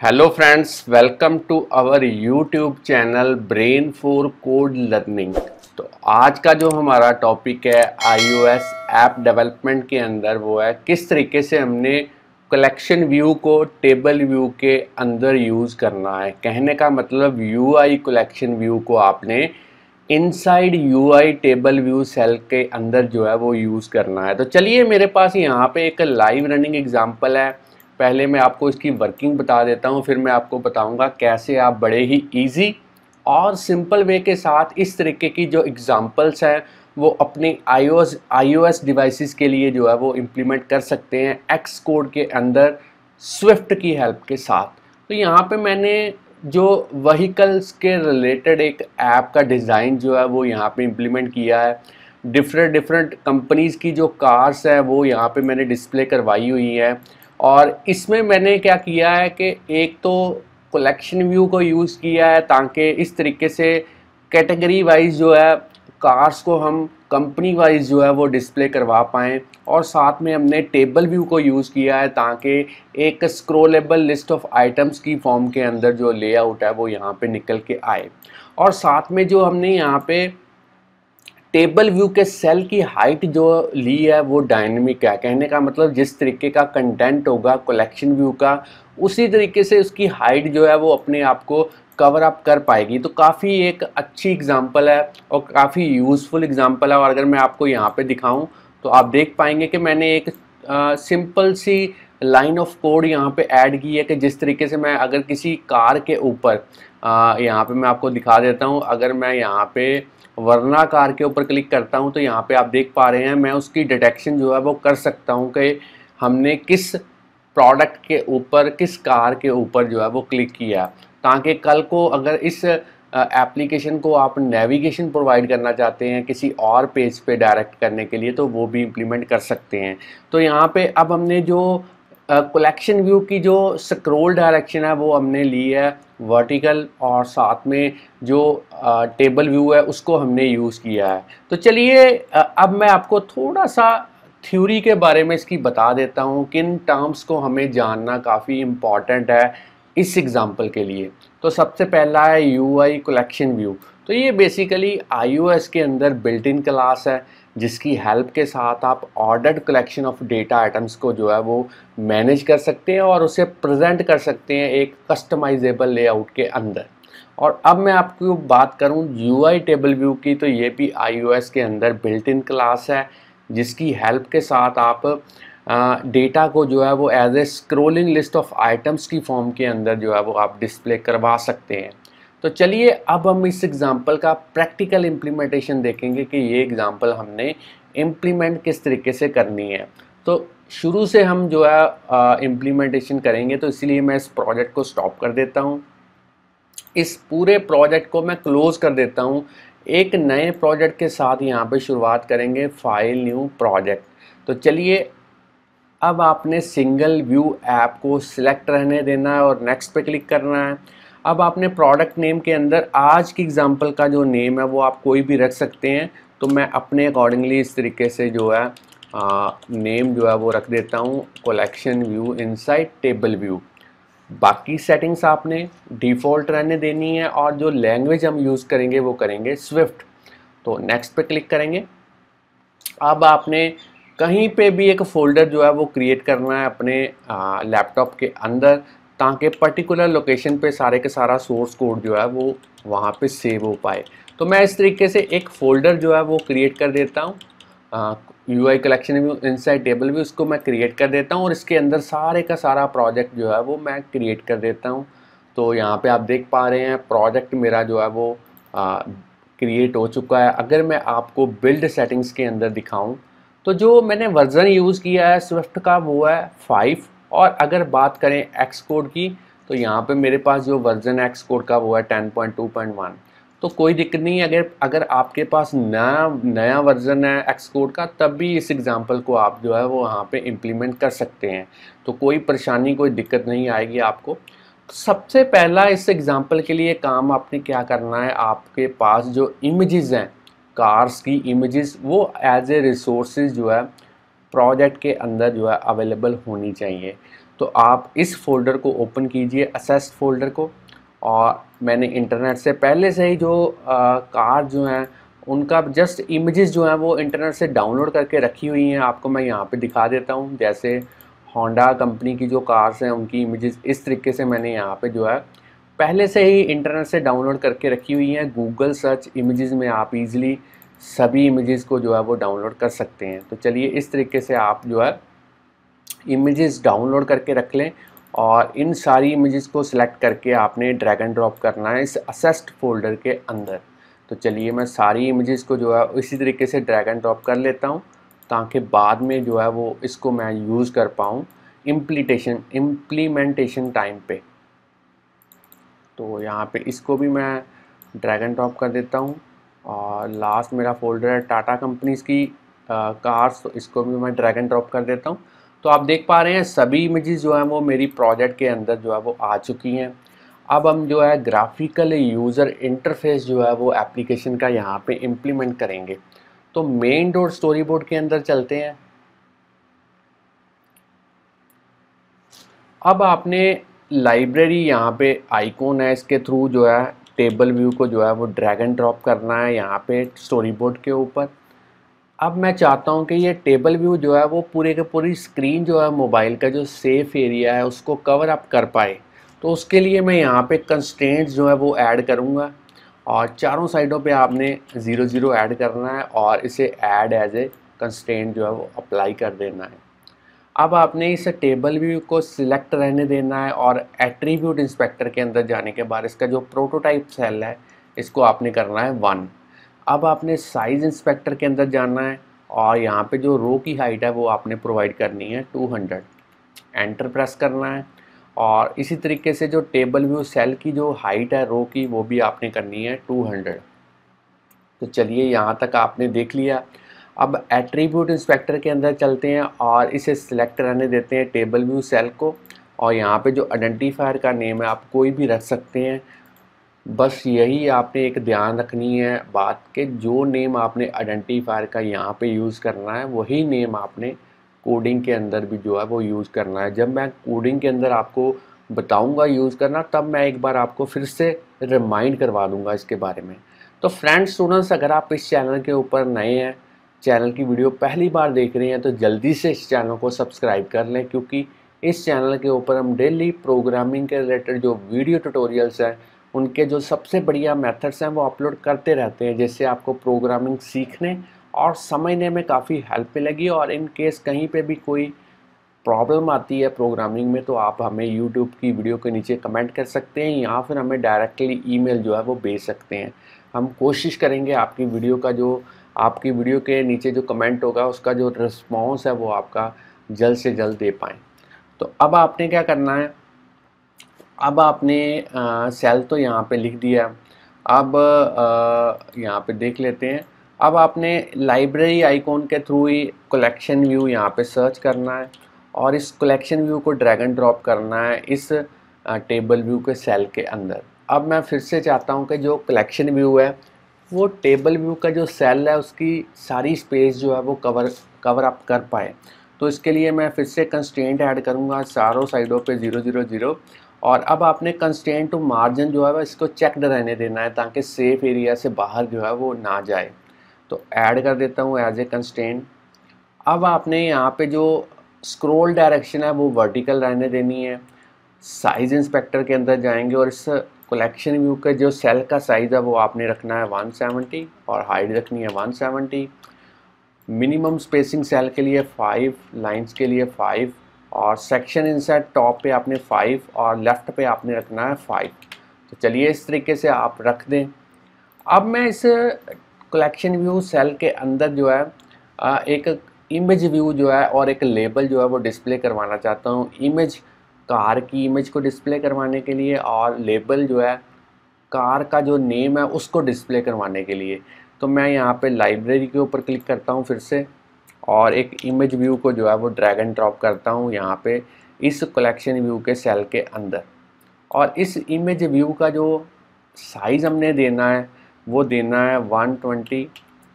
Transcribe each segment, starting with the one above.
Hello friends, welcome to our YouTube channel brain for code learning. तो आज का जो हमारा टॉपिक है iOS ऐप डेवलपमेंट के अंदर वो है किस तरीके से हमने कलेक्शन व्यू को टेबल व्यू के अंदर यूज़ करना है। कहने का मतलब UI कलेक्शन व्यू को आपने inside UI table view cell के अंदर जो है वो यूज़ करना है। तो चलिए, मेरे पास यहाँ पे एक लाइव रनिंग एग्जांपल है। पहले मैं आपको इसकी वर्किंग बता देता हूँ, फिर मैं आपको बताऊँगा कैसे आप बड़े ही इजी और सिंपल वे के साथ इस तरीके की जो एग्जांपल्स हैं वो अपनी iOS डिवाइसेस के लिए जो है वो इम्प्लीमेंट कर सकते हैं एक्स कोड के अंदर स्विफ्ट की हेल्प के साथ। तो यहाँ पे मैंने जो व्हीकल्स के रिलेटेड एक ऐप का डिज़ाइन जो है वो यहाँ पे इम्प्लीमेंट किया है। डिफरेंट कंपनीज़ की जो कार्स है वो यहाँ पे मैंने डिस्प्ले करवाई हुई है। और इसमें मैंने क्या किया है कि एक तो कलेक्शन व्यू को यूज़ किया है ताकि इस तरीके से कैटेगरी वाइज जो है कार्स को हम कंपनी वाइज जो है वो डिस्प्ले करवा पाएँ। और साथ में हमने टेबल व्यू को यूज़ किया है ताकि एक स्क्रोलेबल लिस्ट ऑफ आइटम्स की फॉर्म के अंदर जो लेआउट है वो यहाँ पे निकल के आए। और साथ में जो हमने यहाँ पे टेबल व्यू के सेल की हाइट जो ली है वो डायनेमिक है। कहने का मतलब जिस तरीके का कंटेंट होगा कलेक्शन व्यू का, उसी तरीके से उसकी हाइट जो है वो अपने आप को कवर अप कर पाएगी। तो काफ़ी एक अच्छी एग्जांपल है और काफ़ी यूज़फुल एग्जांपल है। और अगर मैं आपको यहाँ पे दिखाऊं तो आप देख पाएंगे कि मैंने एक सिंपल सी लाइन ऑफ कोड यहाँ पे ऐड की है कि जिस तरीके से मैं अगर किसी कार के ऊपर यहाँ पे मैं आपको दिखा देता हूँ। अगर मैं यहाँ पे वरना कार के ऊपर क्लिक करता हूँ तो यहाँ पे आप देख पा रहे हैं मैं उसकी डिटेक्शन जो है वो कर सकता हूँ कि हमने किस प्रोडक्ट के ऊपर, किस कार के ऊपर जो है वो क्लिक किया, ताकि कल को अगर इस एप्लीकेशन को आप नेविगेशन प्रोवाइड करना चाहते हैं किसी और पेज पे डायरेक्ट करने के लिए तो वो भी इम्प्लीमेंट कर सकते हैं। तो यहाँ पे अब हमने जो कलेक्शन व्यू की जो स्क्रॉल डायरेक्शन है वो हमने ली है वर्टिकल, और साथ में जो टेबल व्यू है उसको हमने यूज़ किया है। तो चलिए अब मैं आपको थोड़ा सा थ्योरी के बारे में इसकी बता देता हूँ, किन टर्म्स को हमें जानना काफ़ी इम्पॉर्टेंट है इस एग्जांपल के लिए। तो सबसे पहला है UI कलेक्शन व्यू। तो ये बेसिकली iOS के अंदर बिल्ट इन क्लास है जिसकी हेल्प के साथ आप ordered collection of data items को जो है वो मैनेज कर सकते हैं और उसे प्रेजेंट कर सकते हैं एक कस्टमाइजेबल लेआउट के अंदर। और अब मैं आपको बात करूं UI टेबल व्यू की, तो ये भी iOS के अंदर बिल्ट इन क्लास है जिसकी हेल्प के साथ आप डेटा को जो है वो as a scrolling list of items की फॉर्म के अंदर जो है वो आप डिस्प्ले करवा सकते हैं। तो चलिए अब हम इस एग्जांपल का प्रैक्टिकल इम्प्लीमेंटेशन देखेंगे कि ये एग्जांपल हमने इम्प्लीमेंट किस तरीके से करनी है। तो शुरू से हम जो है इम्प्लीमेंटेशन करेंगे, तो इसलिए मैं इस प्रोजेक्ट को स्टॉप कर देता हूँ। इस पूरे प्रोजेक्ट को मैं क्लोज कर देता हूँ। एक नए प्रोजेक्ट के साथ यहाँ पे शुरुआत करेंगे, फाइल न्यू प्रोजेक्ट। तो चलिए अब आपने सिंगल व्यू ऐप को सिलेक्ट रहने देना है और नेक्स्ट पे क्लिक करना है। अब आपने प्रोडक्ट नेम के अंदर आज की एग्जांपल का जो नेम है वो आप कोई भी रख सकते हैं। तो मैं अपने अकॉर्डिंगली इस तरीके से जो है नेम जो है वो रख देता हूँ collection view inside table view. बाकी सेटिंग्स आपने डिफ़ॉल्ट रहने देनी है और जो लैंग्वेज हम यूज़ करेंगे वो करेंगे स्विफ्ट। तो नेक्स्ट पे क्लिक करेंगे। अब आपने कहीं पे भी एक फ़ोल्डर जो है वो क्रिएट करना है अपने लैपटॉप के अंदर, ताकि पर्टिकुलर लोकेशन पे सारे के सारा सोर्स कोड जो है वो वहाँ पे सेव हो पाए। तो मैं इस तरीके से एक फ़ोल्डर जो है वो क्रिएट कर देता हूँ, UI collection view inside table view, उसको मैं क्रिएट कर देता हूँ और इसके अंदर सारे का सारा प्रोजेक्ट जो है वो मैं क्रिएट कर देता हूँ। तो यहाँ पे आप देख पा रहे हैं प्रोजेक्ट मेरा जो है वो क्रिएट हो चुका है। अगर मैं आपको बिल्ड सेटिंग्स के अंदर दिखाऊं तो जो मैंने वर्ज़न यूज़ किया है स्विफ्ट का वो है 5, और अगर बात करें एक्स कोड की तो यहाँ पे मेरे पास जो वर्ज़न एक्स कोड का वो है 10.2.1। तो कोई दिक्कत नहीं है, अगर आपके पास नया वर्ज़न है एक्स कोड का तब भी इस एग्ज़ाम्पल को आप जो है वो वहाँ पे इम्प्लीमेंट कर सकते हैं। तो कोई परेशानी, कोई दिक्कत नहीं आएगी आपको। सबसे पहला इस एग्ज़ाम्पल के लिए काम आपने क्या करना है, आपके पास जो इमेजेस हैं कार्स की इमेजेस वो एज ए रिसोर्सेज जो है प्रोजेक्ट के अंदर जो है अवेलेबल होनी चाहिए। तो आप इस फोल्डर को ओपन कीजिए, असेस्ड फोल्डर को। और मैंने इंटरनेट से पहले से ही जो कार जो हैं उनका जस्ट इमेजेस जो हैं वो इंटरनेट से डाउनलोड करके रखी हुई हैं। आपको मैं यहाँ पे दिखा देता हूँ। जैसे होंडा कंपनी की जो कार्स हैं उनकी इमेजेस इस तरीके से मैंने यहाँ पे जो है पहले से ही इंटरनेट से डाउनलोड करके रखी हुई हैं। गूगल सर्च इमेजेस में आप इजीली सभी इमेजेस को जो है वो डाउनलोड कर सकते हैं। तो चलिए इस तरीके से आप जो है इमेजेस डाउनलोड करके रख लें और इन सारी इमेजेस को सिलेक्ट करके आपने ड्रैग एंड ड्रॉप करना है इस असेस्ड फोल्डर के अंदर। तो चलिए मैं सारी इमेजेस को जो है इसी तरीके से ड्रैग एंड ड्रॉप कर लेता हूँ ताकि बाद में जो है वो इसको मैं यूज़ कर पाऊँ इम्प्लीमेंटेशन टाइम पे। तो यहाँ पे इसको भी मैं ड्रैग एंड ड्रॉप कर देता हूँ। और लास्ट मेरा फोल्डर है टाटा कंपनीज़ की कार्स, तो इसको भी मैं ड्रैग एंड ड्रॉप कर देता हूँ। तो आप देख पा रहे हैं सभी इमेजेस जो हैं वो मेरी प्रोजेक्ट के अंदर जो है वो आ चुकी हैं। अब हम जो है ग्राफिकल यूज़र इंटरफेस जो है वो एप्लीकेशन का यहाँ पे इम्प्लीमेंट करेंगे। तो मेन डॉट स्टोरी बोर्ड के अंदर चलते हैं। अब आपने लाइब्रेरी यहाँ पे आइकॉन है, इसके थ्रू जो है टेबल व्यू को जो है वो ड्रैग एंड ड्रॉप करना है यहाँ पे स्टोरी बोर्ड के ऊपर। अब मैं चाहता हूँ कि ये टेबल व्यू जो है वो पूरे के पूरी स्क्रीन जो है मोबाइल का जो सेफ एरिया है उसको कवर अप कर पाए। तो उसके लिए मैं यहाँ पे कंस्ट्रेंट्स जो है वो ऐड करूँगा और चारों साइडों पे आपने 0 0 ऐड करना है और इसे ऐड एज ए कंस्ट्रेंट जो है वो अप्लाई कर देना है। अब आपने इस टेबल व्यू को सिलेक्ट रहने देना है और एट्रीब्यूट इंस्पेक्टर के अंदर जाने के बाद इसका जो प्रोटोटाइप सेल है इसको आपने करना है 1। अब आपने साइज़ इंस्पेक्टर के अंदर जाना है और यहाँ पे जो रो की हाइट है वो आपने प्रोवाइड करनी है 200। एंटर प्रेस करना है और इसी तरीके से जो टेबल व्यू सेल की जो हाइट है रो की वो भी आपने करनी है 200। तो चलिए यहाँ तक आपने देख लिया। अब एट्रीब्यूट इंस्पेक्टर के अंदर चलते हैं और इसे सिलेक्ट रहने देते हैं टेबल व्यू सेल को। और यहाँ पे जो आइडेंटिफायर का नेम है आप कोई भी रख सकते हैं। बस यही आपने एक ध्यान रखनी है बात के जो नेम आपने आइडेंटिफायर का यहाँ पे यूज़ करना है वही नेम आपने कोडिंग के अंदर भी जो है वो यूज़ करना है। जब मैं कोडिंग के अंदर आपको बताऊंगा यूज़ करना तब मैं एक बार आपको फिर से रिमाइंड करवा दूंगा इसके बारे में। तो फ्रेंड्स स्टूडेंट्स, अगर आप इस चैनल के ऊपर नए हैं, चैनल की वीडियो पहली बार देख रहे हैं, तो जल्दी से इस चैनल को सब्सक्राइब कर लें क्योंकि इस चैनल के ऊपर हम डेली प्रोग्रामिंग के रिलेटेड जो वीडियो ट्यूटोरियल्स हैं उनके जो सबसे बढ़िया मेथड्स हैं वो अपलोड करते रहते हैं, जिससे आपको प्रोग्रामिंग सीखने और समझने में काफ़ी हेल्प मिलेगी। और इन केस कहीं पे भी कोई प्रॉब्लम आती है प्रोग्रामिंग में तो आप हमें यूट्यूब की वीडियो के नीचे कमेंट कर सकते हैं या फिर हमें डायरेक्टली ईमेल जो है वो भेज सकते हैं। हम कोशिश करेंगे आपकी वीडियो के नीचे जो कमेंट होगा उसका जो रिस्पॉन्स है वो आपका जल्द से जल्द दे पाएँ। तो अब आपने क्या करना है, अब आपने सेल तो यहाँ पे लिख दिया। अब यहाँ पे देख लेते हैं। अब आपने लाइब्रेरी आइकॉन के थ्रू ही कलेक्शन व्यू यहाँ पे सर्च करना है और इस कलेक्शन व्यू को ड्रैग एंड ड्रॉप करना है इस टेबल व्यू के सेल के अंदर। अब मैं फिर से चाहता हूँ कि जो कलेक्शन व्यू है वो टेबल व्यू का जो सेल है उसकी सारी स्पेस जो है वो कवर अप कर पाए। तो इसके लिए मैं फिर से कंस्ट्रेंट ऐड करूँगा चारों साइडों पे 0 0 0। और अब आपने कंस्ट्रेंट टू मार्जिन जो है वो इसको चेकड रहने देना है ताकि सेफ एरिया से बाहर जो है वो ना जाए। तो ऐड कर देता हूँ एज ए कंस्ट्रेंट। अब आपने यहाँ पे जो स्क्रॉल डायरेक्शन है वो वर्टिकल रहने देनी है। साइज़ इंस्पेक्टर के अंदर जाएंगे और इस कलेक्शन व्यू का जो सेल का साइज़ है वो आपने रखना है 170 और हाइट रखनी है 170। मिनिमम स्पेसिंग सेल के लिए 5, लाइंस के लिए 5 और सेक्शन इनसाइड टॉप पे आपने 5 और लेफ़्ट पे आपने रखना है 5। तो चलिए इस तरीके से आप रख दें। अब मैं इस कलेक्शन व्यू सेल के अंदर जो है एक इमेज व्यू जो है और एक लेबल जो है वो डिस्प्ले करवाना चाहता हूँ। इमेज कार की इमेज को डिस्प्ले करवाने के लिए और लेबल जो है कार का जो नेम है उसको डिस्प्ले करवाने के लिए। तो मैं यहाँ पे लाइब्रेरी के ऊपर क्लिक करता हूँ फिर से और एक इमेज व्यू को जो है वो ड्रैग एंड ड्रॉप करता हूँ यहाँ पे इस कलेक्शन व्यू के सेल के अंदर। और इस इमेज व्यू का जो साइज़ हमने देना है वो देना है 120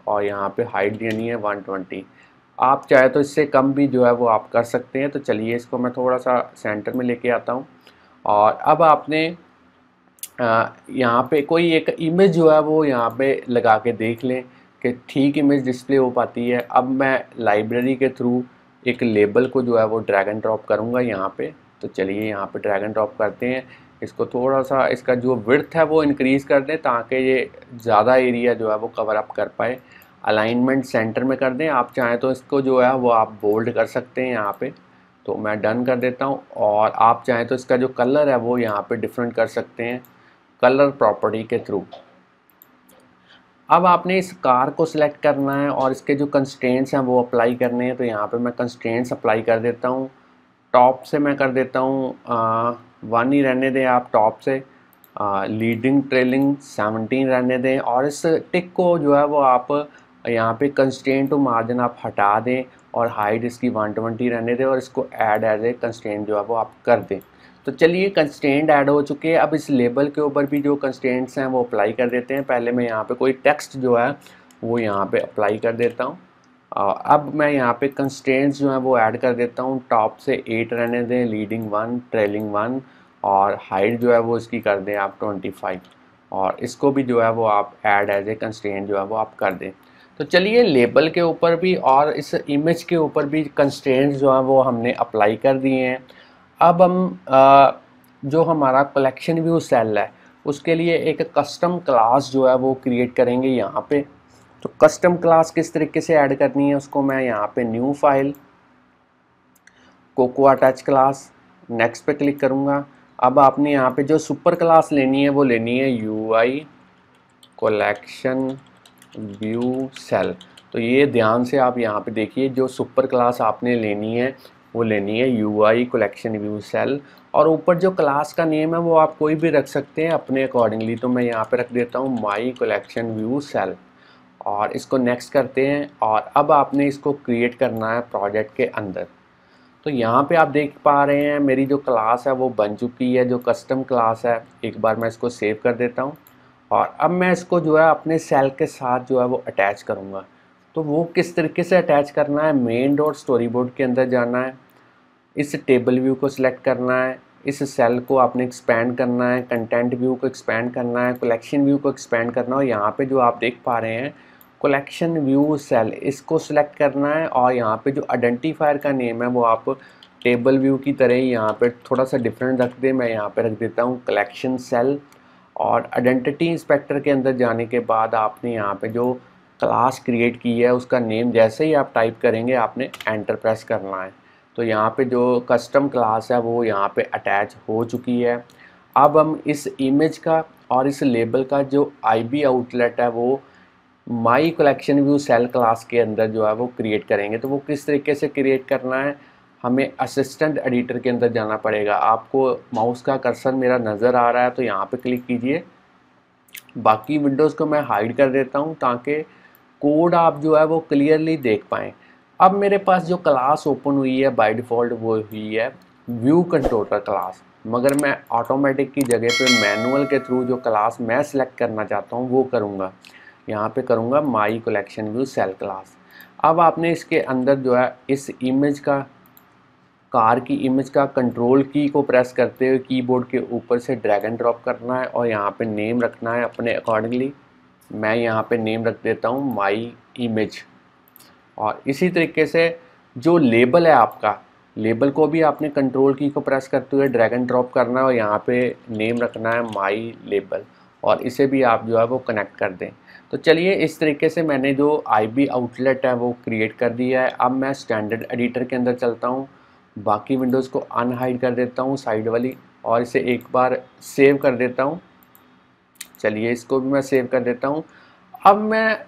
और यहाँ पे हाइट देनी है 120। आप चाहे तो इससे कम भी जो है वो आप कर सकते हैं। तो चलिए इसको मैं थोड़ा सा सेंटर में लेके आता हूँ। और अब आपने यहाँ पे कोई एक इमेज जो है वो यहाँ पे लगा के देख लें कि ठीक इमेज डिस्प्ले हो पाती है। अब मैं लाइब्रेरी के थ्रू एक लेबल को जो है वो ड्रैग एंड ड्रॉप करूँगा यहाँ पे। तो चलिए यहाँ पे ड्रैग एंड ड्रॉप करते हैं। इसको थोड़ा सा इसका जो विड्थ है वो इंक्रीज़ कर दें ताकि ये ज़्यादा एरिया जो है वो कवर अप कर पाए। अलाइनमेंट सेंटर में कर दें। आप चाहें तो इसको जो है वो आप बोल्ड कर सकते हैं यहाँ पे। तो मैं डन कर देता हूँ। और आप चाहें तो इसका जो कलर है वो यहाँ पे डिफरेंट कर सकते हैं कलर प्रॉपर्टी के थ्रू। अब आपने इस कार को सिलेक्ट करना है और इसके जो कंस्ट्रेंट्स हैं वो अप्लाई करने हैं। तो यहाँ पे मैं कंस्ट्रेंट्स अप्लाई कर देता हूँ। टॉप से मैं कर देता हूँ 1 ही रहने दें आप टॉप से। लीडिंग ट्रेलिंग 17 रहने दें। और इस टिक को जो है वो आप यहाँ पे कंस्ट्रेंट टू मार्जिन आप हटा दें और हाइट इसकी 120 रहने दें और इसको ऐड एज ए कंस्ट्रेंट जो है वो आप कर दें। तो चलिए कंस्ट्रेंट ऐड हो चुके हैं। अब इस लेबल के ऊपर भी जो कंस्ट्रेंट्स हैं वो अप्लाई कर देते हैं। पहले मैं यहाँ पे कोई टेक्स्ट जो है वो यहाँ पे अप्लाई कर देता हूँ। अब मैं यहाँ पे कंस्ट्रेंट्स जो हैं वो ऐड कर देता हूँ। टॉप से 8 रहने दें, लीडिंग 1, ट्रेलिंग 1 और हाइट जो है वो इसकी कर दें आप 25। और इसको भी जो है वो आप ऐड एज ए कंस्ट्रेंट जो है वो आप कर दें। तो चलिए लेबल के ऊपर भी और इस इमेज के ऊपर भी कंस्ट्रेंट्स जो हैं वो हमने अप्लाई कर दिए हैं। अब हम जो हमारा कलेक्शन व्यू सेल है उसके लिए एक कस्टम क्लास जो है वो क्रिएट करेंगे यहाँ पे। तो कस्टम क्लास किस तरीके से ऐड करनी है उसको मैं यहाँ पे new file cocoa touch class next पे क्लिक करूँगा। अब आपने यहाँ पे जो सुपर क्लास लेनी है वो लेनी है UI कलेक्शन व्यू सेल। तो ये ध्यान से आप यहाँ पे देखिए जो सुपर क्लास आपने लेनी है वो लेनी है UI कलेक्शन व्यू सेल। और ऊपर जो क्लास का नेम है वो आप कोई भी रख सकते हैं अपने अकॉर्डिंगली। तो मैं यहाँ पे रख देता हूँ माई कलेक्शन व्यू सेल और इसको नेक्स्ट करते हैं। और अब आपने इसको क्रिएट करना है प्रोजेक्ट के अंदर। तो यहाँ पे आप देख पा रहे हैं मेरी जो क्लास है वो बन चुकी है, जो कस्टम क्लास है। एक बार मैं इसको सेव कर देता हूँ और अब मैं इसको जो है अपने सेल के साथ जो है वो अटैच करूँगा। तो वो किस तरीके से अटैच करना है, मेन डॉट स्टोरी बोर्ड के अंदर जाना है, इस टेबल व्यू को सिलेक्ट करना है, इस सेल को आपने एक्सपैंड करना है, कंटेंट व्यू को एक्सपैंड करना है, कलेक्शन व्यू को एक्सपैंड करना है। और यहाँ पे जो आप देख पा रहे हैं कलेक्शन व्यू सेल, इसको सिलेक्ट करना है। और यहाँ पे जो आइडेंटिफायर का नेम है वो आप टेबल व्यू की तरह ही यहाँ पे थोड़ा सा डिफरेंट रख दें। मैं यहाँ पे रख देता हूँ कलेक्शन सेल। और आइडेंटिटी इंस्पेक्टर के अंदर जाने के बाद आपने यहाँ पे जो क्लास क्रिएट की है उसका नेम जैसे ही आप टाइप करेंगे आपने एंटर प्रेस करना है। तो यहाँ पे जो कस्टम क्लास है वो यहाँ पे अटैच हो चुकी है। अब हम इस इमेज का और इस लेबल का जो IB आउटलेट है वो my collection view cell class के अंदर जो है वो क्रिएट करेंगे। तो वो किस तरीके से क्रिएट करना है, हमें असिस्टेंट एडिटर के अंदर जाना पड़ेगा। आपको माउस का कर्सर मेरा नज़र आ रहा है तो यहाँ पे क्लिक कीजिए। बाकी विंडोज़ को मैं हाइड कर देता हूँ ताकि कोड आप जो है वो क्लियरली देख पाएँ। अब मेरे पास जो क्लास ओपन हुई है बाय डिफ़ॉल्ट वो हुई है व्यू कंट्रोलर क्लास, मगर मैं ऑटोमेटिक की जगह पे मैनुअल के थ्रू जो क्लास मैं सिलेक्ट करना चाहता हूँ वो करूँगा। यहाँ पे करूँगा my collection view cell class. अब आपने इसके अंदर जो है इस इमेज का, कार की इमेज का कंट्रोल की को प्रेस करते हुए कीबोर्ड के ऊपर से ड्रैग एंड ड्रॉप करना है और यहाँ पे नेम रखना है अपने अकॉर्डिंगली। मैं यहाँ पे नेम रख देता हूँ माई इमेज। और इसी तरीके से जो लेबल है आपका, लेबल को भी आपने कंट्रोल की को प्रेस करते हुए ड्रैग एंड ड्रॉप करना है और यहाँ पे नेम रखना है माई लेबल। और इसे भी आप जो है वो कनेक्ट कर दें। तो चलिए इस तरीके से मैंने जो IB आउटलेट है वो क्रिएट कर दिया है। अब मैं स्टैंडर्ड एडिटर के अंदर चलता हूँ, बाकी विंडोज़ को अनहाइड कर देता हूँ साइड वाली और इसे एक बार सेव कर देता हूँ। चलिए इसको भी मैं सेव कर देता हूँ। अब मैं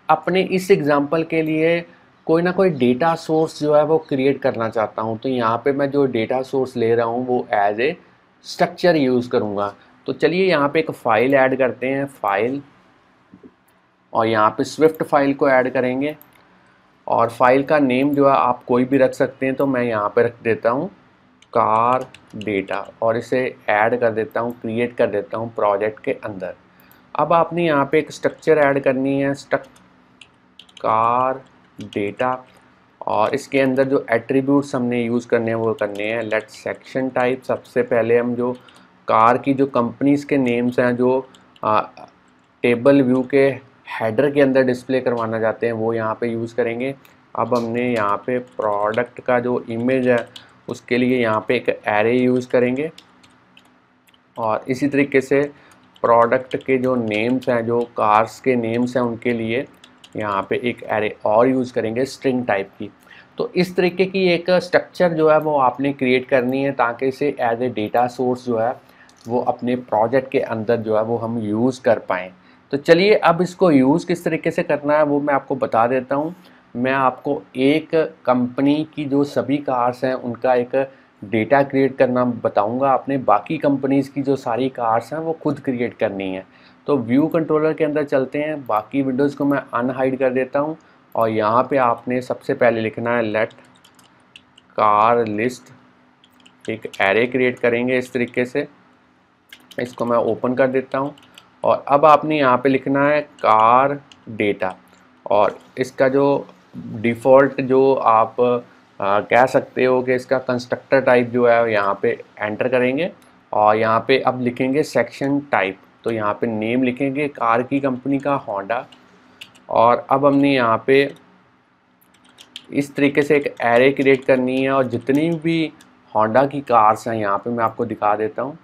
अपने इस एग्ज़ाम्पल के लिए कोई ना कोई डेटा सोर्स जो है वो क्रिएट करना चाहता हूँ। तो यहाँ पे मैं जो डेटा सोर्स ले रहा हूँ वो एज ए स्ट्रक्चर यूज़ करूँगा। तो चलिए यहाँ पे एक फ़ाइल ऐड करते हैं, फाइल, और यहाँ पे स्विफ्ट फाइल को ऐड करेंगे। और फाइल का नेम जो है आप कोई भी रख सकते हैं। तो मैं यहाँ पे रख देता हूँ कार डेटा और इसे ऐड कर देता हूँ, क्रिएट कर देता हूँ प्रोजेक्ट के अंदर। अब आपने यहाँ पे एक स्ट्रक्चर ऐड करनी है, कार डेटा, और इसके अंदर जो एट्रीब्यूट्स हमने यूज़ करने हैं वो करने हैं। लेट सेक्शन टाइप, सबसे पहले हम जो कार की जो कंपनीज़ के नेम्स हैं जो टेबल व्यू के हेडर के अंदर डिस्प्ले करवाना चाहते हैं वो यहाँ पे यूज़ करेंगे। अब हमने यहाँ पे प्रोडक्ट का जो इमेज है उसके लिए यहाँ पे एक एरे यूज़ करेंगे, और इसी तरीके से प्रोडक्ट के जो नेम्स हैं, जो कार्स के नेम्स हैं, उनके लिए यहाँ पे एक एरे और यूज़ करेंगे स्ट्रिंग टाइप की। तो इस तरीके की एक स्ट्रक्चर जो है वो आपने क्रिएट करनी है ताकि इसे एज ए डेटा सोर्स जो है वो अपने प्रोजेक्ट के अंदर जो है वो हम यूज़ कर पाएँ। तो चलिए अब इसको यूज़ किस तरीके से करना है वो मैं आपको बता देता हूँ। मैं आपको एक कंपनी की जो सभी कार्स हैं उनका एक डेटा क्रिएट करना बताऊंगा, आपने बाकी कंपनीज़ की जो सारी कार्स हैं वो खुद क्रिएट करनी है। तो व्यू कंट्रोलर के अंदर चलते हैं, बाकी विंडोज़ को मैं अनहाइड कर देता हूं, और यहाँ पे आपने सबसे पहले लिखना है लेट कार लिस्ट, एक एरे क्रिएट करेंगे इस तरीके से। इसको मैं ओपन कर देता हूं, और अब आपने यहाँ पे लिखना है कार डेटा, और इसका जो डिफ़ॉल्ट जो आप कह सकते हो कि इसका कंस्ट्रक्टर टाइप जो है यहाँ पे एंटर करेंगे, और यहाँ पे अब लिखेंगे सेक्शन टाइप। तो यहाँ पे नेम लिखेंगे कार की कंपनी का होंडा, और अब हमने यहाँ पे इस तरीके से एक एरे क्रिएट करनी है, और जितनी भी होंडा की कार्स हैं यहाँ पे मैं आपको दिखा देता हूँ।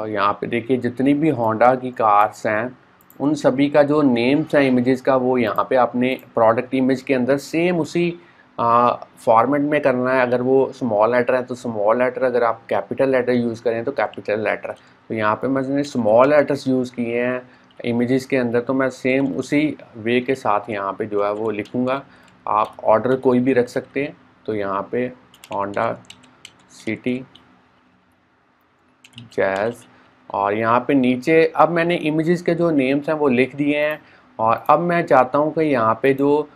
यहाँ पे देखिए जितनी भी होंडा की कार्स हैं उन सभी का जो नेम्स है इमेजेस का वो यहाँ पे आपने प्रोडक्ट इमेज के अंदर सेम उसी फॉर्मेट में करना है। अगर वो स्मॉल लेटर है तो स्मॉल लेटर, अगर आप कैपिटल लेटर यूज़ करें तो कैपिटल लेटर। तो यहाँ पे मैंने स्मॉल लेटर्स यूज़ किए हैं इमेजेस के अंदर, तो मैं सेम उसी वे के साथ यहाँ पे जो है वो लिखूँगा। आप ऑर्डर कोई भी रख सकते हैं। तो यहाँ पे होंडा सिटी जैज़, और यहाँ पे नीचे अब मैंने इमेजेस के जो नेम्स हैं वो लिख दिए हैं, और अब मैं चाहता हूँ कि यहाँ पे जो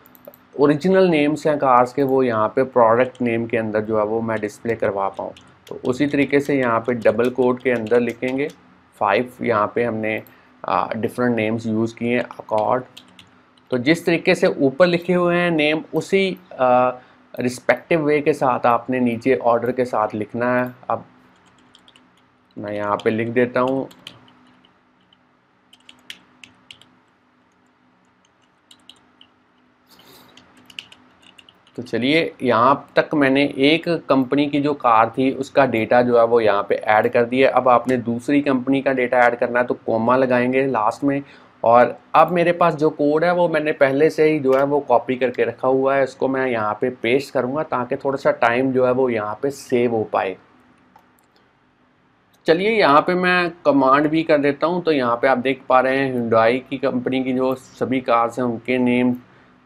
ओरिजिनल नेम्स हैं कार्स के वो यहाँ पे प्रोडक्ट नेम के अंदर जो है वो मैं डिस्प्ले करवा पाऊँ। तो उसी तरीके से यहाँ पे डबल कोट के अंदर लिखेंगे 5, यहाँ पे हमने डिफरेंट नेम्स यूज़ किए हैं अकॉर्ड। तो जिस तरीके से ऊपर लिखे हुए हैं नेम उसी रिस्पेक्टिव वे के साथ आपने नीचे ऑर्डर के साथ लिखना है। अब मैं यहाँ पे लिख देता हूँ तो चलिए यहाँ तक मैंने एक कंपनी की जो कार थी उसका डेटा जो है वो यहाँ पे ऐड कर दिया। अब आपने दूसरी कंपनी का डेटा ऐड करना है तो कोमा लगाएंगे लास्ट में। और अब मेरे पास जो कोड है वो मैंने पहले से ही जो है वो कॉपी करके रखा हुआ है, इसको मैं यहाँ पे पेस्ट करूँगा ताकि थोड़ा सा टाइम जो है वो यहाँ पे सेव हो पाए। चलिए यहाँ पे मैं कमांड भी कर देता हूँ। तो यहाँ पे आप देख पा रहे हैं हुंडई की कंपनी की जो सभी कार्स हैं उनके नेम,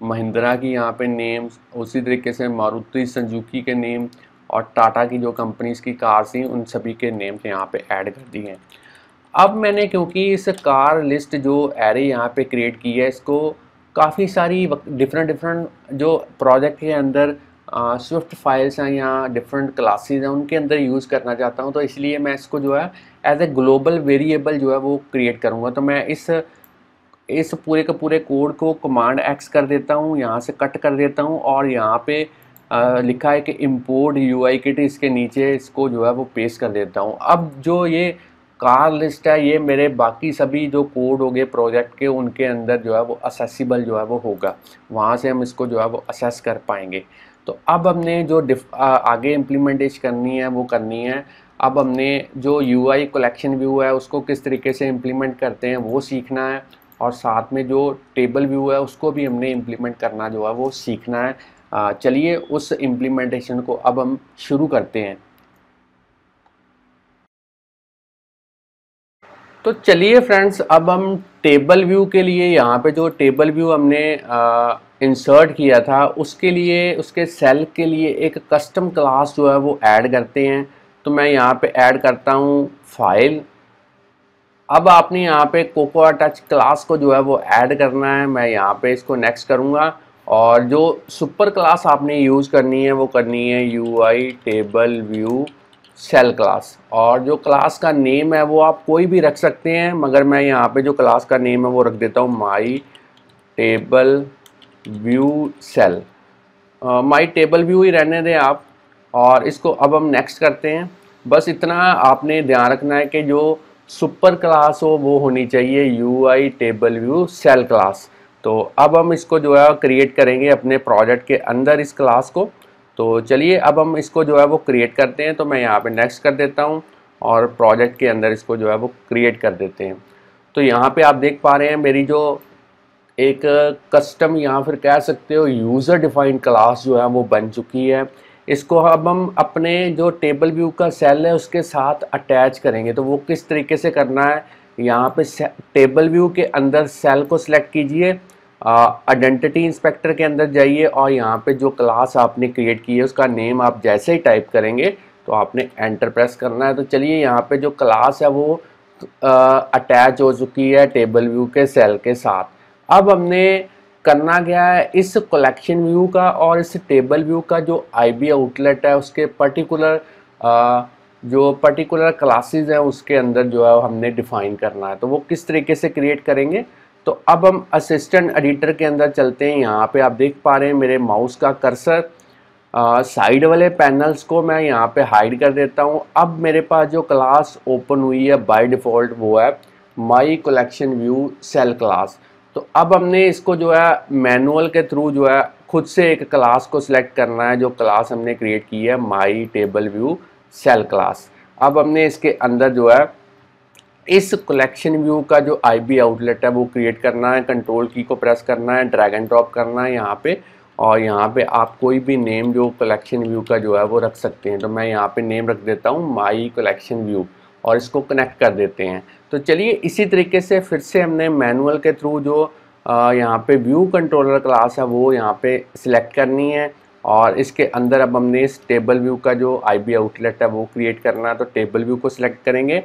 महिंद्रा की यहाँ पे नेम्स, उसी तरीके से मारुति सुजुकी के नेम, और टाटा की जो कंपनीज की कार्स थी उन सभी के नेम्स यहाँ पे ऐड कर दिए हैं। अब मैंने क्योंकि इस कार लिस्ट जो एरे यहाँ पे क्रिएट की है इसको काफ़ी सारी डिफरेंट जो प्रोजेक्ट के अंदर स्विफ्ट फाइल्स हैं या डिफरेंट क्लासेस हैं उनके अंदर यूज़ करना चाहता हूं, तो इसलिए मैं इसको जो है एज ए ग्लोबल वेरिएबल जो है वो क्रिएट करूंगा। तो मैं इस पूरे के पूरे कोड को कमांड एक्स कर देता हूं, यहाँ से कट कर देता हूं, और यहाँ पे लिखा है कि इम्पोर्ट यूआई किट, इसके नीचे इसको जो है वो पेस्ट कर देता हूँ। अब जो ये कार लिस्ट है ये मेरे बाकी सभी जो कोड हो गए प्रोजेक्ट के उनके अंदर जो है वो असेसिबल जो है वो होगा, वहाँ से हम इसको जो है वो असेस कर पाएंगे। तो अब हमने जो आगे इम्प्लीमेंटेशन करनी है वो करनी है। अब हमने जो यूआई कलेक्शन व्यू है उसको किस तरीके से इम्प्लीमेंट करते हैं वो सीखना है, और साथ में जो टेबल व्यू है उसको भी हमने इम्प्लीमेंट करना जो है वो सीखना है। चलिए उस इम्प्लीमेंटेशन को अब हम शुरू करते हैं। तो चलिए फ्रेंड्स अब हम टेबल व्यू के लिए यहाँ पे जो टेबल व्यू हमने इंसर्ट किया था उसके लिए उसके सेल के लिए एक कस्टम क्लास जो है वो ऐड करते हैं। तो मैं यहाँ पे ऐड करता हूँ फाइल। अब आपने यहाँ पे कोकोआ टच क्लास को जो है वो ऐड करना है, मैं यहाँ पे इसको नेक्स्ट करूँगा। और जो सुपर क्लास आपने यूज़ करनी है वो करनी है UI table view cell class, और जो क्लास का नेम है वो आप कोई भी रख सकते हैं, मगर मैं यहाँ पे जो क्लास का नेम है वो रख देता हूँ my table view cell, my table view ही रहने दें आप। और इसको अब हम नेक्स्ट करते हैं। बस इतना आपने ध्यान रखना है कि जो सुपर क्लास हो वो होनी चाहिए UI table view cell class. तो अब हम इसको जो है क्रिएट करेंगे अपने प्रोजेक्ट के अंदर इस क्लास को। तो चलिए अब हम इसको जो है वो क्रिएट करते हैं। तो मैं यहाँ पे नेक्स्ट कर देता हूँ और प्रोजेक्ट के अंदर इसको जो है वो क्रिएट कर देते हैं। तो यहाँ पे आप देख पा रहे हैं मेरी जो एक कस्टम या फिर कह सकते हो यूज़र डिफाइंड क्लास जो है वो बन चुकी है। इसको अब हम अपने जो टेबल व्यू का सेल है उसके साथ अटैच करेंगे। तो वो किस तरीके से करना है, यहाँ पे टेबल व्यू के अंदर सेल को सिलेक्ट कीजिए, आइडेंटिटी इंस्पेक्टर के अंदर जाइए और यहाँ पे जो क्लास आपने क्रिएट की है उसका नेम आप जैसे ही टाइप करेंगे तो आपने एंटर प्रेस करना है। तो चलिए यहाँ पे जो क्लास है वो अटैच हो चुकी है टेबल व्यू के सेल के साथ। अब हमने करना क्या है, इस कलेक्शन व्यू का और इस टेबल व्यू का जो आईबी आउटलेट है उसके जो पर्टिकुलर क्लासेस हैं उसके अंदर जो है हमने डिफाइन करना है। तो वो किस तरीके से क्रिएट करेंगे, तो अब हम असिस्टेंट एडिटर के अंदर चलते हैं। यहाँ पे आप देख पा रहे हैं मेरे माउस का कर्सर, साइड वाले पैनल्स को मैं यहाँ पे हाइड कर देता हूँ। अब मेरे पास जो क्लास ओपन हुई है बाय डिफ़ॉल्ट वो है my collection view cell class. तो अब हमने इसको जो है मैनुअल के थ्रू जो है खुद से एक क्लास को सिलेक्ट करना है। जो क्लास हमने क्रिएट की है my table view cell class. अब हमने इसके अंदर जो है इस कलेक्शन व्यू का जो आईबी आउटलेट है वो क्रिएट करना है। कंट्रोल की को प्रेस करना है, ड्रैग एंड ड्रॉप करना है यहाँ पे, और यहाँ पे आप कोई भी नेम जो कलेक्शन व्यू का जो है वो रख सकते हैं। तो मैं यहाँ पे नेम रख देता हूँ माई कलेक्शन व्यू और इसको कनेक्ट कर देते हैं। तो चलिए इसी तरीके से फिर से हमने मैनुअल के थ्रू जो यहाँ पे व्यू कंट्रोलर क्लास है वो यहाँ पे सिलेक्ट करनी है और इसके अंदर अब हमने इस टेबल व्यू का जो आईबी आउटलेट है वो क्रिएट करना है। तो टेबल व्यू को सिलेक्ट करेंगे,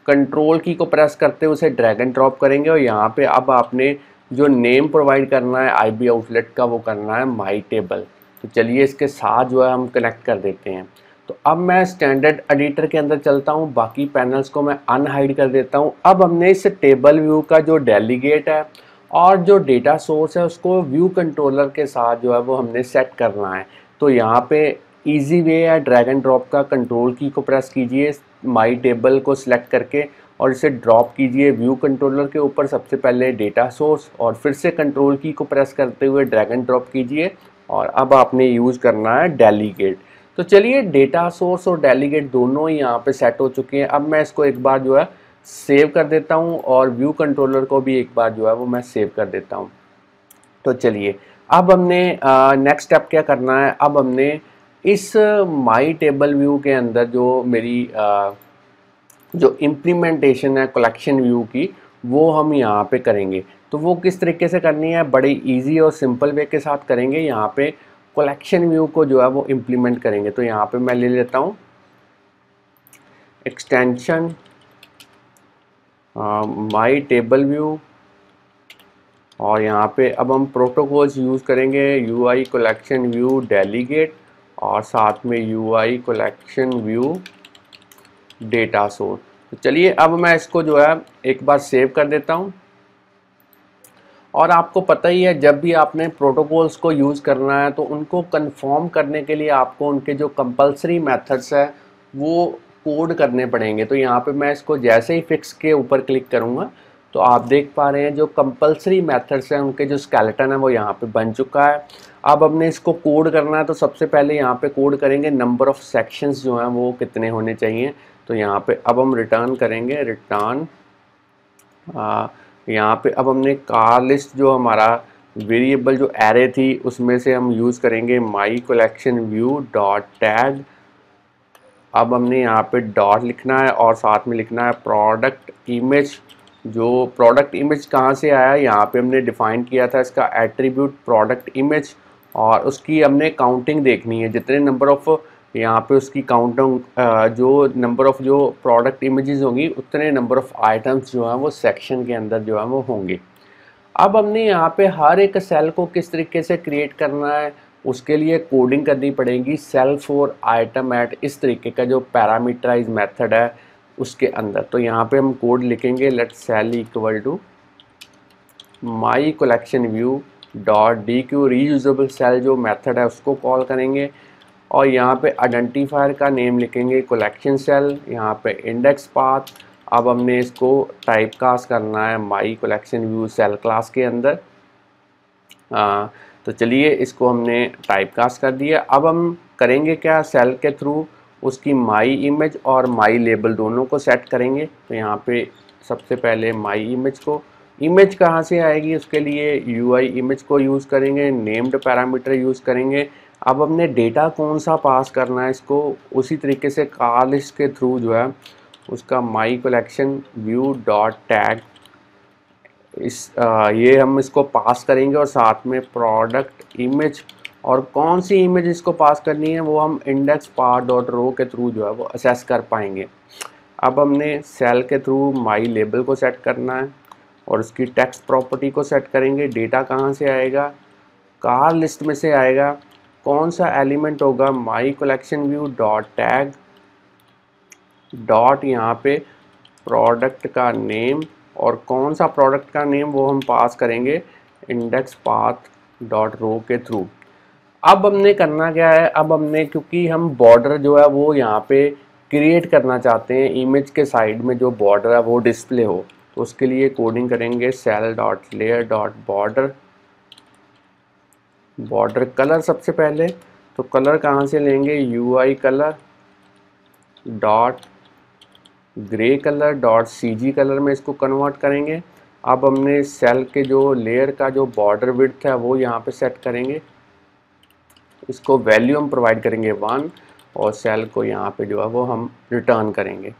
कंट्रोल की को प्रेस करते हुए उसे ड्रैग एंड ड्रॉप करेंगे और यहाँ पे अब आपने जो नेम प्रोवाइड करना है आईबी आउटलेट का वो करना है माई टेबल। तो चलिए इसके साथ जो है हम कनेक्ट कर देते हैं। तो अब मैं स्टैंडर्ड एडिटर के अंदर चलता हूँ, बाकी पैनल्स को मैं अनहाइड कर देता हूँ। अब हमने इस टेबल व्यू का जो डेलीगेट है और जो डेटा सोर्स है उसको व्यू कंट्रोलर के साथ जो है वो हमने सेट करना है। तो यहाँ पे इजी वे है, ड्रैग एंड ड्रॉप का, कंट्रोल की को प्रेस कीजिए माई टेबल को सिलेक्ट करके और इसे ड्रॉप कीजिए व्यू कंट्रोलर के ऊपर, सबसे पहले डेटा सोर्स, और फिर से कंट्रोल की को प्रेस करते हुए ड्रैग एंड ड्रॉप कीजिए और अब आपने यूज़ करना है डेलीगेट। तो चलिए डेटा सोर्स और डेलीगेट दोनों ही यहाँ पे सेट हो चुके हैं। अब मैं इसको एक बार जो है सेव कर देता हूँ और व्यू कंट्रोलर को भी एक बार जो है वो मैं सेव कर देता हूँ। तो चलिए अब हमने नेक्स्ट स्टेप क्या करना है, अब हमने इस माई टेबल व्यू के अंदर जो मेरी जो इम्प्लीमेंटेशन है कलेक्शन व्यू की वो हम यहाँ पे करेंगे। तो वो किस तरीके से करनी है, बड़े इजी और सिंपल वे के साथ करेंगे। यहाँ पे कलेक्शन व्यू को जो है वो इम्प्लीमेंट करेंगे। तो यहाँ पे मैं ले लेता हूँ एक्सटेंशन माई टेबल व्यू और यहाँ पे अब हम प्रोटोकॉल्स यूज़ करेंगे यूआई कलेक्शन व्यू डेलीगेट और साथ में UI collection view data source. तो चलिए अब मैं इसको जो है एक बार सेव कर देता हूँ। और आपको पता ही है जब भी आपने प्रोटोकॉल्स को यूज़ करना है तो उनको कंफर्म करने के लिए आपको उनके जो कंपलसरी मेथड्स है वो कोड करने पड़ेंगे। तो यहाँ पे मैं इसको जैसे ही फिक्स के ऊपर क्लिक करूँगा तो आप देख पा रहे हैं जो कंपलसरी मेथड्स हैं उनके जो स्केलेटन है वो यहाँ पे बन चुका है। अब हमने इसको कोड करना है तो सबसे पहले यहाँ पे कोड करेंगे नंबर ऑफ़ सेक्शंस जो हैं वो कितने होने चाहिए। तो यहाँ पे अब हम रिटर्न करेंगे रिटर्न, यहाँ पे अब हमने कार लिस्ट जो हमारा वेरिएबल जो एरे थी उसमें से हम यूज़ करेंगे माई कलेक्शन व्यू डॉट टैग। अब हमने यहाँ पे डॉट लिखना है और साथ में लिखना है प्रोडक्ट इमेज। जो प्रोडक्ट इमेज कहाँ से आया, यहाँ पे हमने डिफ़ाइन किया था इसका एट्रीब्यूट प्रोडक्ट इमेज और उसकी हमने काउंटिंग देखनी है, जितने नंबर ऑफ़ यहाँ पे उसकी काउंटिंग जो नंबर ऑफ़ जो प्रोडक्ट इमेजेस होंगी उतने नंबर ऑफ़ आइटम्स जो हैं वो सेक्शन के अंदर जो है वो होंगे। अब हमने यहाँ पे हर एक सेल को किस तरीके से क्रिएट करना है उसके लिए कोडिंग करनी पड़ेगी सेल फॉर आइटम एट इस तरीके का जो पैरामीटराइज मेथड है उसके अंदर। तो यहाँ पे हम कोड लिखेंगे let cell equal to my collection view dot dequeue reusable cell जो मेथड है उसको कॉल करेंगे और यहाँ पे आइडेंटिफायर का नेम लिखेंगे कलेक्शन सेल, यहाँ पे इंडेक्स पाथ। अब हमने इसको टाइप कास्ट करना है my collection view cell class के अंदर। तो चलिए इसको हमने टाइप कास्ट कर दिया। अब हम करेंगे क्या, सेल के थ्रू उसकी माई इमेज और माई लेबल दोनों को सेट करेंगे। तो यहाँ पे सबसे पहले माई इमेज को, इमेज कहाँ से आएगी उसके लिए यूआई इमेज को यूज़ करेंगे, नेम्ड पैरामीटर यूज़ करेंगे। अब हमने डेटा कौन सा पास करना है इसको उसी तरीके से कार लिस्ट के थ्रू जो है उसका माई कलेक्शन व्यू डॉट टैग ये हम इसको पास करेंगे और साथ में प्रोडक्ट इमेज, और कौन सी इमेज इसको पास करनी है वो हम इंडेक्स पाथ डॉट रो के थ्रू जो है वो असेस कर पाएंगे। अब हमने सेल के थ्रू माई लेबल को सेट करना है और उसकी टेक्स्ट प्रॉपर्टी को सेट करेंगे। डेटा कहाँ से आएगा, कार लिस्ट में से आएगा। कौन सा एलिमेंट होगा, माई collection view dot tag dot यहाँ पे प्रोडक्ट का नेम, और कौन सा प्रोडक्ट का नेम वो हम पास करेंगे इंडेक्स पाथ डॉट रो के थ्रू। अब हमने करना क्या है, अब हमने क्योंकि हम बॉर्डर जो है वो यहाँ पे क्रिएट करना चाहते हैं, इमेज के साइड में जो बॉर्डर है वो डिस्प्ले हो, तो उसके लिए कोडिंग करेंगे cell dot layer dot border, border colour सबसे पहले। तो कलर कहाँ से लेंगे, UI colour dot grey colour dot CG colour में इसको कन्वर्ट करेंगे। अब हमने सेल के जो लेयर का जो बॉर्डर विड्थ है वो यहाँ पे सेट करेंगे, इसको वैल्यू हम प्रोवाइड करेंगे 1 और सेल को यहाँ पे जो है वो हम रिटर्न करेंगे।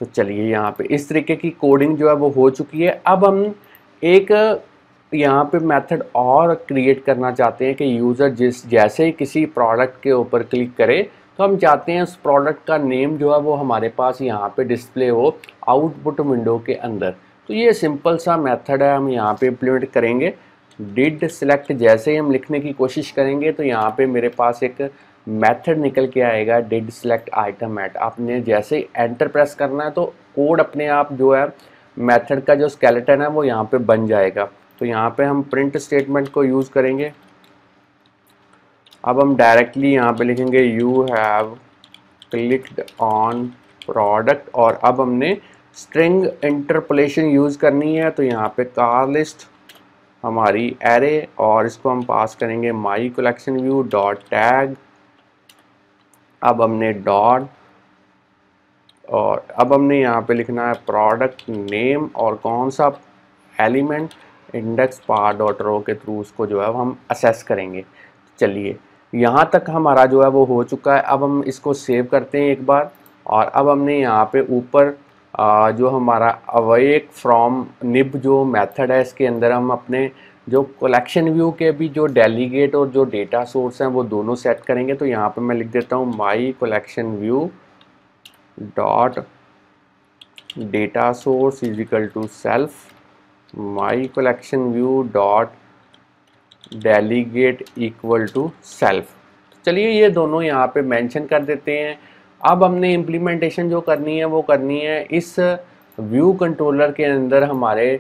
तो चलिए यहाँ पे इस तरीके की कोडिंग जो है वो हो चुकी है। अब हम एक यहाँ पे मेथड और क्रिएट करना चाहते हैं कि यूज़र जैसे ही किसी प्रोडक्ट के ऊपर क्लिक करे तो हम चाहते हैं उस प्रोडक्ट का नेम जो है वो हमारे पास यहाँ पे डिस्प्ले हो आउटपुट विंडो के अंदर। तो ये सिंपल सा मेथड है, हम यहाँ पे इम्प्लीमेंट करेंगे। डिड सिलेक्ट जैसे ही हम लिखने की कोशिश करेंगे तो यहाँ पे मेरे पास एक मेथड निकल के आएगा डिड सिलेक्ट आइटम एट। आपने जैसे ही एंटर प्रेस करना है तो कोड अपने आप जो है मेथड का जो स्केलेटन है वो यहाँ पे बन जाएगा। तो यहाँ पे हम प्रिंट स्टेटमेंट को यूज़ करेंगे। अब हम डायरेक्टली यहाँ पे लिखेंगे you have clicked on product, और अब हमने स्ट्रिंग इंटरपोलेशन यूज़ करनी है। तो यहाँ पे कार लिस्ट हमारी एरे और इसको हम पास करेंगे माई कलेक्शन व्यू डॉट टैग। अब हमने डॉट, और अब हमने यहाँ पे लिखना है प्रोडक्ट नेम और कौन सा element index path dot row के थ्रू उसको जो है हम असेस करेंगे। चलिए यहाँ तक हमारा जो है वो हो चुका है। अब हम इसको सेव करते हैं एक बार, और अब हमने यहाँ पे ऊपर जो हमारा अवेक फ्रॉम निब जो मेथड है इसके अंदर हम अपने जो कलेक्शन व्यू के भी जो डेलीगेट और जो डेटा सोर्स हैं वो दोनों सेट करेंगे। तो यहाँ पे मैं लिख देता हूँ my collection view dot data source is equal to self my collection view dot delegate equal to self. चलिए ये दोनों यहाँ पे मेंशन कर देते हैं। अब हमने इम्प्लीमेंटेशन जो करनी है वो करनी है इस व्यू कंट्रोलर के अंदर हमारे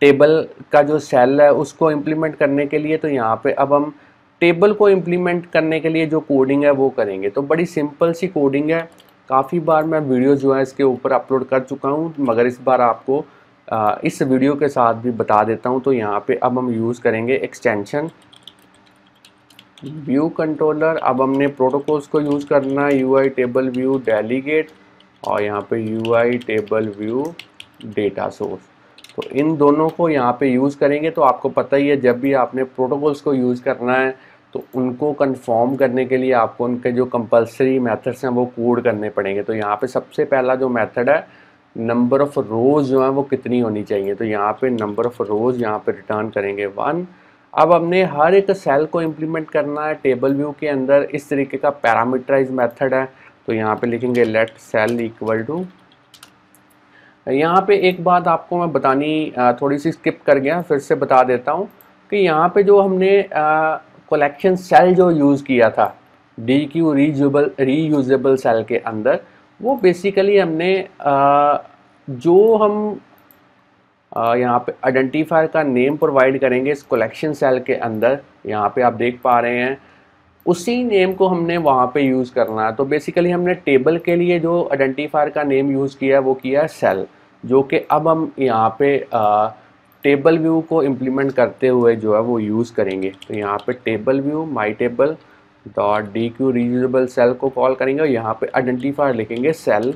टेबल का जो सेल है उसको इम्प्लीमेंट करने के लिए। तो यहाँ पे अब हम टेबल को इम्प्लीमेंट करने के लिए जो कोडिंग है वो करेंगे। तो बड़ी सिंपल सी कोडिंग है, काफ़ी बार मैं वीडियो जो है इसके ऊपर अपलोड कर चुका हूँ, मगर इस बार आपको इस वीडियो के साथ भी बता देता हूँ। तो यहाँ पे अब हम यूज़ करेंगे एक्सटेंशन व्यू कंट्रोलर। अब हमने प्रोटोकॉल्स को यूज़ करना है यूआई टेबल व्यू डेलीगेट और यहाँ पे UI table view data source. तो इन दोनों को यहाँ पे यूज़ करेंगे। तो आपको पता ही है जब भी आपने प्रोटोकॉल्स को यूज़ करना है तो उनको कंफर्म करने के लिए आपको उनके जो कंपलसरी मेथड्स हैं वो कोड करने पड़ेंगे। तो यहाँ पे सबसे पहला जो मेथड है नंबर ऑफ़ रोज़ जो है वो कितनी होनी चाहिए। तो यहाँ पे नंबर ऑफ़ रोज़ यहाँ पे रिटर्न करेंगे 1। अब हमने हर एक सेल को इम्प्लीमेंट करना है टेबल व्यू के अंदर, इस तरीके का पैरामीटराइज मेथड है। तो यहाँ पे लिखेंगे लेट सेल इक्वल टू, यहाँ पे एक बात आपको मैं बतानी थोड़ी सी स्किप कर गया, फिर से बता देता हूँ कि यहाँ पे जो हमने कलेक्शन सेल जो यूज़ किया था DQ रीयूजेबल सेल के अंदर, वो बेसिकली हमने जो हम यहाँ पे आइडेंटिफायर का नेम प्रोवाइड करेंगे इस कलेक्शन सेल के अंदर। यहाँ पे आप देख पा रहे हैं उसी नेम को हमने वहाँ पे यूज़ करना है। तो बेसिकली हमने टेबल के लिए जो आइडेंटिफायर का नेम यूज़ किया है वो किया है सेल, जो कि अब हम यहाँ पे टेबल व्यू को इम्प्लीमेंट करते हुए जो है वो यूज़ करेंगे। तो यहाँ पे table view my table dot dequeue reusable cell को कॉल करेंगे और यहाँ पे आइडेंटिफायर लिखेंगे सेल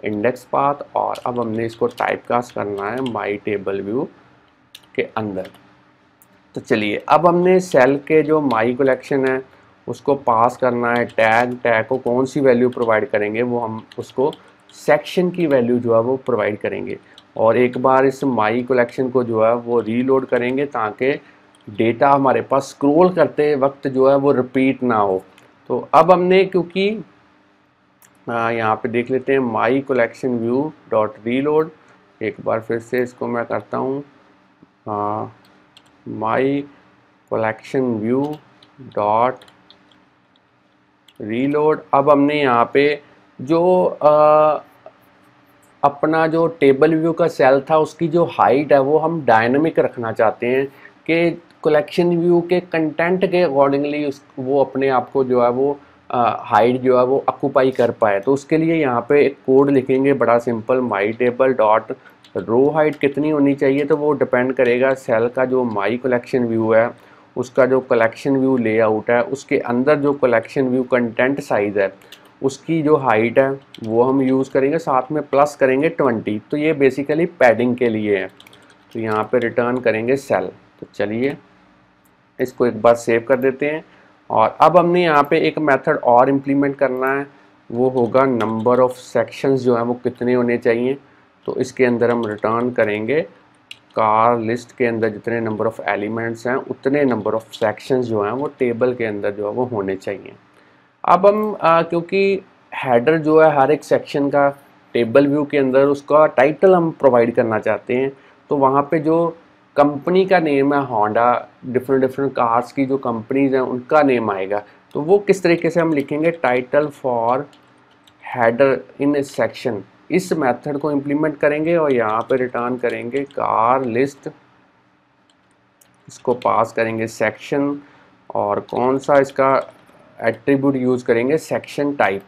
इंडेक्स पाथ, और अब हमने इसको टाइपकास्ट करना है माई टेबल व्यू के अंदर। तो चलिए अब हमने सेल के जो माई कलेक्शन है उसको पास करना है टैग। टैग को कौन सी वैल्यू प्रोवाइड करेंगे, वो हम उसको सेक्शन की वैल्यू जो है वो प्रोवाइड करेंगे। और एक बार इस माई कलेक्शन को जो है वो रीलोड करेंगे ताकि डेटा हमारे पास स्क्रॉल करते वक्त जो है वो रिपीट ना हो। तो अब हमने क्योंकि यहाँ पे देख लेते हैं माई कलेक्शन व्यू डॉट रीलोड, एक बार फिर से इसको मैं करता हूँ my collection view dot reload. अब हमने यहाँ पे जो अपना जो टेबल व्यू का सेल था उसकी जो हाइट है वो हम डायनामिक रखना चाहते हैं कि कलेक्शन व्यू के कंटेंट के अकॉर्डिंगली वो अपने आप को जो है वो हाइट जो है वो ऑक्यूपाई कर पाए। तो उसके लिए यहाँ पे एक कोड लिखेंगे बड़ा simple, my table dot row height कितनी होनी चाहिए। तो वो डिपेंड करेगा सेल का जो माई कलेक्शन व्यू है उसका जो कलेक्शन व्यू लेआउट है उसके अंदर जो कलेक्शन व्यू कंटेंट साइज़ है उसकी जो हाइट है वो हम यूज़ करेंगे, साथ में प्लस करेंगे 20। तो ये बेसिकली पैडिंग के लिए है। तो यहाँ पे रिटर्न करेंगे सेल। तो चलिए इसको एक बार सेव कर देते हैं। और अब हमने यहाँ पे एक मेथड और इम्प्लीमेंट करना है, वो होगा नंबर ऑफ़ सेक्शंस जो है वो कितने होने चाहिए। तो इसके अंदर हम रिटर्न करेंगे कार लिस्ट के अंदर जितने नंबर ऑफ़ एलिमेंट्स हैं उतने नंबर ऑफ़ सेक्शंस जो हैं वो टेबल के अंदर जो है वो होने चाहिए। अब हम क्योंकि हेडर जो है हर एक सेक्शन का टेबल व्यू के अंदर उसका टाइटल हम प्रोवाइड करना चाहते हैं, तो वहाँ पे जो कंपनी का नेम है होंडा, डिफरेंट कार्स की जो कंपनीज हैं उनका नेम आएगा। तो वो किस तरीके से हम लिखेंगे, title for header in section, इस मेथड को इम्प्लीमेंट करेंगे और यहाँ पे रिटर्न करेंगे कार लिस्ट, इसको पास करेंगे सेक्शन और कौन सा इसका एट्रीब्यूट यूज़ करेंगे सेक्शन टाइप।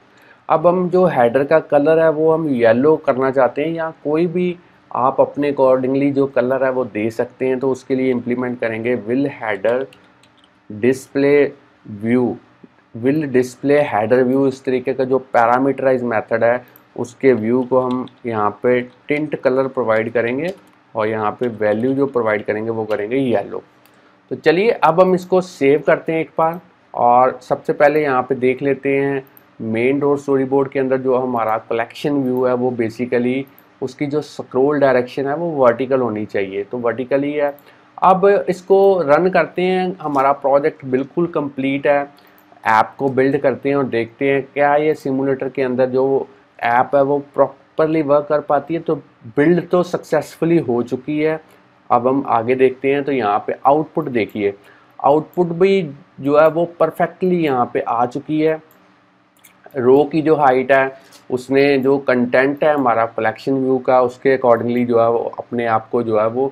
अब हम जो हेडर का कलर है वो हम येलो करना चाहते हैं या कोई भी आप अपने अकॉर्डिंगली जो कलर है वो दे सकते हैं। तो उसके लिए इम्प्लीमेंट करेंगे will header display view, will display header view, इस तरीके का जो पैरामीटराइज मेथड है उसके व्यू को हम यहाँ पे टिंट कलर प्रोवाइड करेंगे और यहाँ पे वैल्यू जो प्रोवाइड करेंगे वो करेंगे येलो। तो चलिए अब हम इसको सेव करते हैं एक बार। और सबसे पहले यहाँ पे देख लेते हैं मेन डॉट स्टोरी बोर्ड के अंदर जो हमारा कलेक्शन व्यू है वो बेसिकली उसकी जो स्क्रॉल डायरेक्शन है वो वर्टिकल होनी चाहिए, तो वर्टिकल ही है। अब इसको रन करते हैं, हमारा प्रोजेक्ट बिल्कुल कंप्लीट है। ऐप को बिल्ड करते हैं और देखते हैं क्या ये सिमुलेटर के अंदर जो ऐप है वो प्रॉपरली वर्क कर पाती है। तो बिल्ड तो सक्सेसफुली हो चुकी है। अब हम आगे देखते हैं। तो यहाँ पे आउटपुट देखिए, आउटपुट भी जो है वो परफेक्टली यहाँ पे आ चुकी है। रो की जो हाइट है उसने जो कंटेंट है हमारा कलेक्शन व्यू का उसके अकॉर्डिंगली जो है वो अपने आप को जो है वो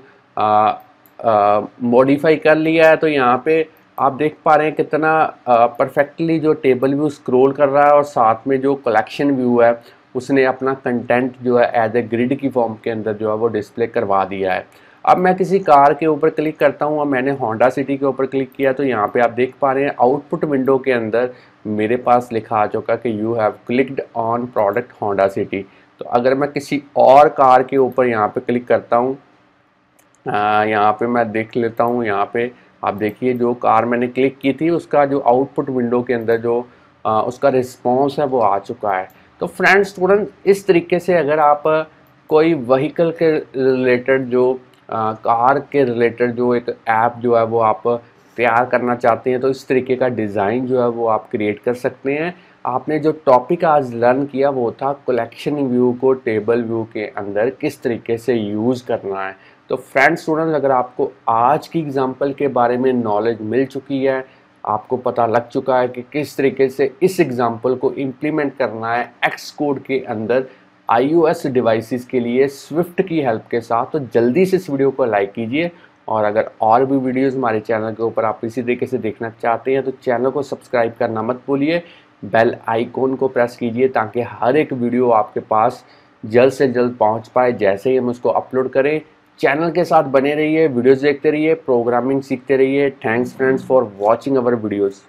मॉडिफाई कर लिया है। तो यहाँ पे आप देख पा रहे हैं कितना परफेक्टली जो टेबल व्यू स्क्रॉल कर रहा है और साथ में जो कलेक्शन व्यू है उसने अपना कंटेंट जो है एज ए ग्रिड की फॉर्म के अंदर जो है वो डिस्प्ले करवा दिया है। अब मैं किसी कार के ऊपर क्लिक करता हूँ और मैंने होंडा सिटी के ऊपर क्लिक किया तो यहाँ पे आप देख पा रहे हैं आउटपुट विंडो के अंदर मेरे पास लिखा आ चुका कि you have clicked on product Honda city. तो अगर मैं किसी और कार के ऊपर यहाँ पे क्लिक करता हूँ, यहाँ पे मैं देख लेता हूँ, यहाँ पे आप देखिए जो कार मैंने क्लिक की थी उसका जो आउटपुट विंडो के अंदर जो उसका रिस्पॉन्स है वो आ चुका है। तो फ्रेंड्स स्टूडेंट, इस तरीके से अगर आप कोई व्हीकल के रिलेटेड जो कार के रिलेटेड जो एक ऐप जो है वो आप तैयार करना चाहते हैं तो इस तरीके का डिज़ाइन जो है वो आप क्रिएट कर सकते हैं। आपने जो टॉपिक आज लर्न किया वो था कलेक्शन व्यू को टेबल व्यू के अंदर किस तरीके से यूज़ करना है। तो फ्रेंड्स स्टूडेंट्स, अगर आपको आज की एग्जांपल के बारे में नॉलेज मिल चुकी है, आपको पता लग चुका है कि किस तरीके से इस एग्जांपल को इम्प्लीमेंट करना है एक्स कोड के अंदर iOS डिवाइसेस के लिए स्विफ्ट की हेल्प के साथ। तो जल्दी से इस वीडियो को लाइक कीजिए, और अगर और भी वीडियोस हमारे चैनल के ऊपर आप इसी तरीके से देखना चाहते हैं तो चैनल को सब्सक्राइब करना मत भूलिए, बेल आइकॉन को प्रेस कीजिए ताकि हर एक वीडियो आपके पास जल्द से जल्द पहुंच पाए जैसे ही हम उसको अपलोड करें। चैनल के साथ बने रहिए, वीडियोस देखते रहिए, प्रोग्रामिंग सीखते रहिए। Thanks friends for watching our videos.